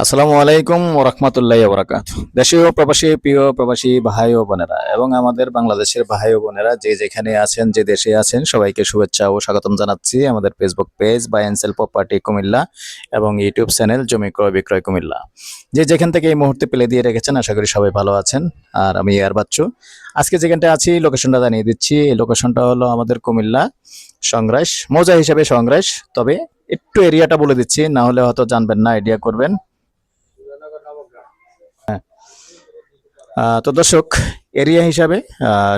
আসসালামু আলাইকুম ওয়া রাহমাতুল্লাহি ওয়া বারাকাতুহু। দেশীয় প্রবাসী প্রিয় প্রবাসী ভাই ও বোনেরা এবং আমাদের বাংলাদেশের ভাই ও বোনেরা যে যেখানে আছেন যে দেশে আছেন সবাইকে শুভেচ্ছা ও স্বাগতম জানাচ্ছি আমাদের Facebook page buy and sell property Comilla এবং ইউটিউব চ্যানেল জমি ক্রয় বিক্রয় কুমিল্লা। যে যেখান থেকে এই মুহূর্তে প্লে দিয়ে রেখেছেন আশা করি সবাই ভালো আছেন। আর আমি এয়ার বাচ্চু আজকে যেখানটা আছি লোকেশনটা জানিয়ে দিচ্ছি। এই লোকেশনটা হলো আমাদের কুমিল্লা সংগ্রাস মৌজা হিসাবে সংগ্রাস, তবে একটু এরিয়াটা বলে দিচ্ছি না হলে হয়তো জানবেন না, আইডিয়া করবেন। তো দর্শক এরিয়া হিসাবে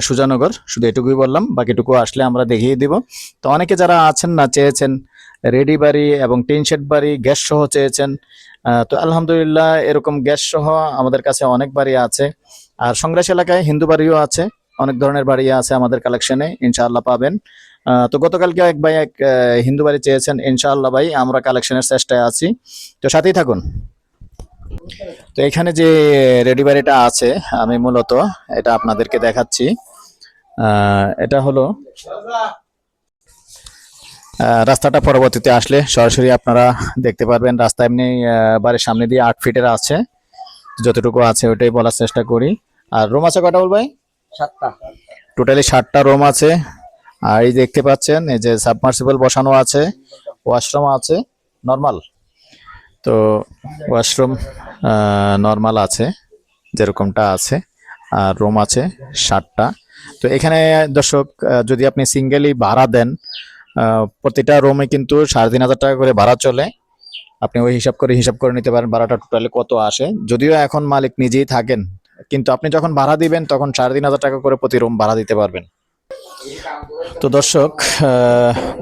সুজানগর, শুধু এটুকুই বললাম, বাকিটুকু আসলে আমরা দেখিয়ে দিব। তো অনেকে যারা আছেন না চেয়েছেন রেডি বাড়ি এবং টিন শেড বাড়ি গ্যাস সহ চেয়েছেন, তো আলহামদুলিল্লাহ এরকম গ্যাস সহ আমাদের কাছে অনেক বাড়ি আছে। আর সংগ্রাস এলাকায় হিন্দু বাড়িও আছে, অনেক ধরনের বাড়ি আছে আমাদের কালেকশনে, ইনশাআল্লাহ পাবেন। তো গতকালকে এক ভাই এক হিন্দু বাড়ি চেয়েছেন, ইনশাআল্লাহ ভাই আমরা কালেকশনের চেষ্টায় আছি, তো সাথেই থাকুন। তো এখানে যে রেডি বাড়িটা আছে আমি মূলত এটা আপনাদেরকে দেখাচ্ছি। এটা হলো রাস্তাটা পরবর্তীতে আসলে সরাসরি আপনারা দেখতে পারবেন। রাস্তা এমনি বাড়ির সামনে দিয়ে 8 ফিটের আছে, যতটুকু আছে ওটাই বলার চেষ্টা করি। আর রুম আছে কয়টা বল ভাই? 7টা। টোটালি 7টা রুম আছে। আর এই দেখতে পাচ্ছেন এই যে সাবমার্সিবল বসানো আছে, ওয়াশরুম আছে নর্মাল। তো ওয়াশরুম নর্মাল আছে যেরকমটা আছে, আর রুম আছে 7টা। তো এখানে দর্শক যদি আপনি সিঙ্গেলি ভাড়া দেন, প্রতিটা রুমে কিন্তু 3,500 টাকা করে ভাড়া চলে। আপনি ওই হিসাব করে নিতে পারেন ভাড়াটা টোটালি কত আসে। যদিও এখন মালিক নিজেই থাকেন, কিন্তু আপনি যখন ভাড়া দিবেন তখন 3,500 টাকা করে প্রতি রুম ভাড়া দিতে পারবেন। তো দর্শক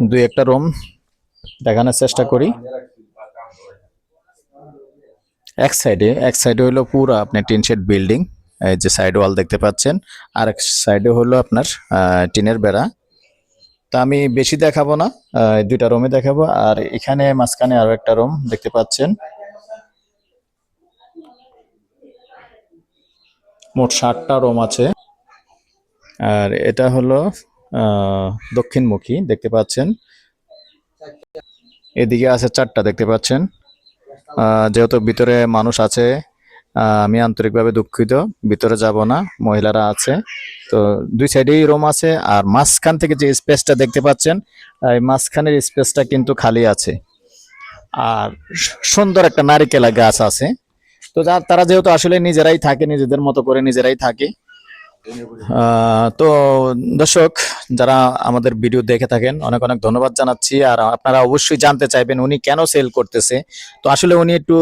দুই একটা রুম দেখানোর চেষ্টা করি। এক সাইডে হলো পুরো আপনার টিন শেড বিল্ডিং, এই যে সাইড ওয়াল দেখতে পাচ্ছেন, আর এক সাইডে হলো আপনার টিনের বেড়া। তা আমি বেশি দেখাবো না, দুইটা রুমে দেখাবো। আর এখানে মাঝখানে আরো একটা রুম দেখতে পাচ্ছেন। মোট 7টা রুম আছে। আর এটা হলো দক্ষিণমুখী দেখতে পাচ্ছেন। এদিকে আছে 4টা দেখতে পাচ্ছেন। যেহেতু ভিতরে মানুষ আছে, আমি আন্তরিকভাবে দুঃখিত, ভিতরে যাব না, মহিলারা আছে। তো দুই সাইডেই রুম আছে। আর মাঝখান থেকে যে স্পেসটা দেখতে পাচ্ছেন, এই মাঝখানের স্পেসটা কিন্তু খালি আছে। আর সুন্দর একটা নারিকেলা গাছ আছে। তো তারা যেহেতু আসলে নিজেরাই থাকে, নিজেদের মতো করে নিজেরাই থাকে। তো দর্শক যারা আমাদের ভিডিও দেখে থাকেন অনেক অনেক ধন্যবাদ জানাচ্ছি। আর আপনারা অবশ্যই জানতে চাইবেন উনি কেন সেল করতেছে। তো আসলে উনি একটু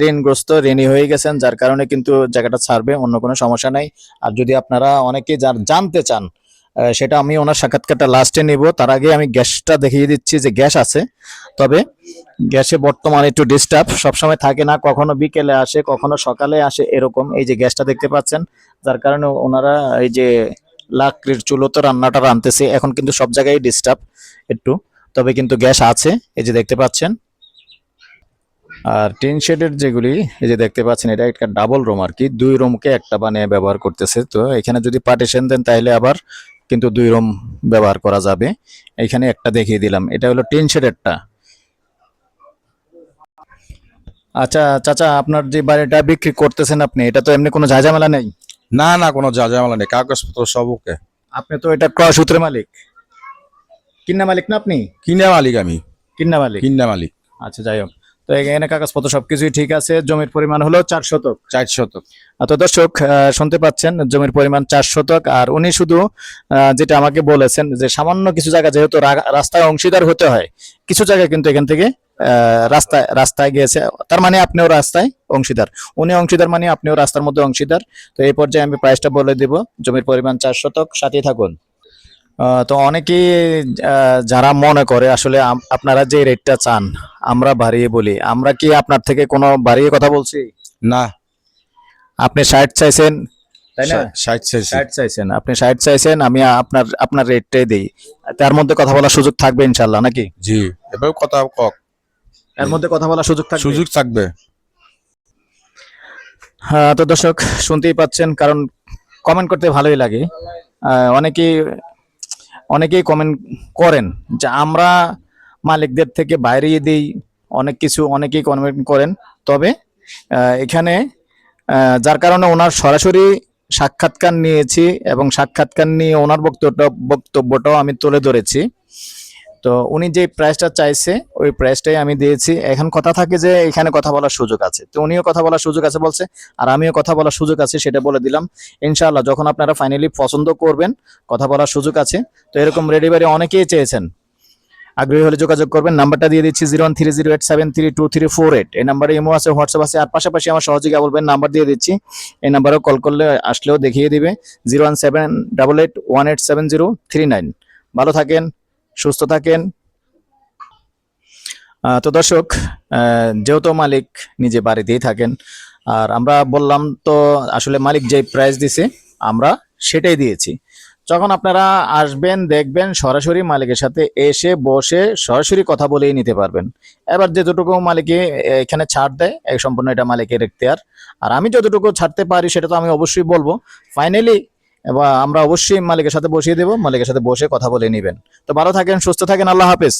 ঋণগ্রস্ত, ঋণী হয়ে গেছেন, যার কারণে কিন্তু জায়গাটা ছাড়বে, অন্য কোনো সমস্যা নাই। আর যদি আপনারা অনেকে জানতে চান, সেটা আমি ওনার সাক্ষাৎকারটা লাস্টে নিব। তার আগে আমি গ্যাসটা দেখিয়ে দিচ্ছি যে গ্যাস আছে, তবে গ্যাসে বর্তমানে একটু ডিস্টার্ব, সবসময় থাকে না, কখনো বিকেলে আসে কখনো সকালে আসে এরকম। এই যে গ্যাসটা দেখতে পাচ্ছেন, যার কারণে ওনারা এই যে লাকড়ির চুলোতে রান্নাটা রাঁধতেছে, এখন কিন্তু সব জায়গায় ডিস্টার্ব একটু, তবে কিন্তু গ্যাস আছে এই যে দেখতে পাচ্ছেন। আর টিন শেডের যেগুলি এই যে দেখতে পাচ্ছেন, এটা একটা ডাবল রুম আর কি, 2 রুমকে একটা বানিয়ে ব্যবহার করতেছে। তো এখানে যদি পার্টিশন দেন তাহলে আবার কিন্তু 2 রুম ব্যবহার করা যাবে। এখানে একটা দেখিয়ে দিলাম, এটা হলো টিন শেডেরটা। আচ্ছা চাচা, আপনার যে বাড়িটা বিক্রি করতেছেন আপনি, এটা তো এমনি কোনো ঝামেলা নেই? না না, কোনো ঝামেলা নেই, কাগজপত্র সব ওকে। আপনি তো এটা ক্রয় সূত্রে মালিক, কিন্না মালিক না আপনি? কিনে মালিক আমি, কিন্না মালিক। কিনে মালিক। আচ্ছা যাই হোক, তো এখানে কাগজপত্র সবকিছুই ঠিক আছে। জমির পরিমাণ হলো 4 শতক। 4 শতক। তো দর্শক শুনতে পাচ্ছেন জমির পরিমাণ 4 শতক। আর উনি শুধু যেটা আমাকে বলেছেন যে সামান্য কিছু জায়গা যেহেতু রাস্তায় অংশীদার হতে হয়, কিছু জায়গায় কিন্তু এখান থেকে রাস্তায় গিয়েছে, তার মানে আপনিও রাস্তায় অংশীদার, উনি অংশীদার মানে আপনিও রাস্তার মধ্যে অংশীদার। তো এই পর্যায়ে আমি প্রাইসটা বলে দিব। জমির পরিমাণ 4 শতক, সাথেই থাকুন। তো অনেকেই যারা মনে করে আসলে আপনারা যে রেটটা চান আমরা বাড়িয়ে বলি, আমরা কি আপনার থেকে কোনো বাড়িয়ে কথা বলছি? না, আপনি 60 চাইছেন তাই না? 60 60 চাইছেন, আপনি 60 চাইছেন, আমি আপনার রেটটাই দেই। তার মধ্যে কথা বলার সুযোগ থাকবে ইনশাল্লাহ নাকি? জি, এবার কথা কক, এর মধ্যে কথা বলার সুযোগ থাকবে? সুযোগ থাকবে। হ্যাঁ, তো দর্শক শুনতেই পাচ্ছেন, কারণ কমেন্ট করতে ভালোই লাগে। অনেকেই কমেন্ট করেন যে আমরা মালিকদের থেকে বাইরে দিই, অনেক কিছু অনেকেই কমেন্ট করেন, তবে এখানে যার কারণে ওনার সরাসরি সাক্ষাৎকার নিয়েছি এবং সাক্ষাৎকার নিয়ে ওনার বক্তব্যটাও আমি তুলে ধরেছি। তো উনি যে প্রাইসটা চাইছে ওই প্রাইসটাই আমি দিয়েছি। এখন কথা থাকে যে এখানে কথা বলার সুযোগ আছে, তো উনিও কথা বলার সুযোগ আছে বলছে, আর আমিও কথা বলার সুযোগ আছে সেটা বলে দিলাম। ইনশাআল্লাহ যখন আপনারা ফাইনালি পছন্দ করবেন, কথা বলার সুযোগ আছে। তো এরকম রেডি বাড়ি অনেকেই চেয়েছেন, আগ্রহী হলে যোগাযোগ করবেন। নাম্বারটা দিয়ে দিচ্ছি 0130873234 এই নাম্বারে ইমো আছে, হোয়াটসঅ্যাপ আছে, আর পাশাপাশি আমার সহযোগী বলবেন নাম্বার দিয়ে দিচ্ছি, এই নাম্বারেও কল করলে আসলেও দেখিয়ে দিবে 01788187039। ভালো থাকেন, সুস্থ থাকেন। তো দর্শক, যেহেতু মালিক নিজে বাড়িতেই থাকেন, আর আমরা বললাম তো আসলে মালিক যে প্রাইস দিছে আমরা সেটাই দিয়েছি। যখন আপনারা আসবেন দেখবেন সরাসরি মালিকের সাথে এসে বসে সরাসরি কথা বলেই নিতে পারবেন। এবার যতটুকু মালিকে এখানে ছাড় দেয় এই সম্পূর্ণ এটা মালিকের এখতিয়ার, আর আমি যতটুকু ছাড়তে পারি সেটা তো আমি অবশ্যই বলবো। ফাইনালি এবার আমরা অবশ্যই মালিকের সাথে বসিয়ে দেবো, মালিকের সাথে বসে কথা বলে নেবেন। তো ভালো থাকেন, সুস্থ থাকেন, আল্লাহ হাফেজ।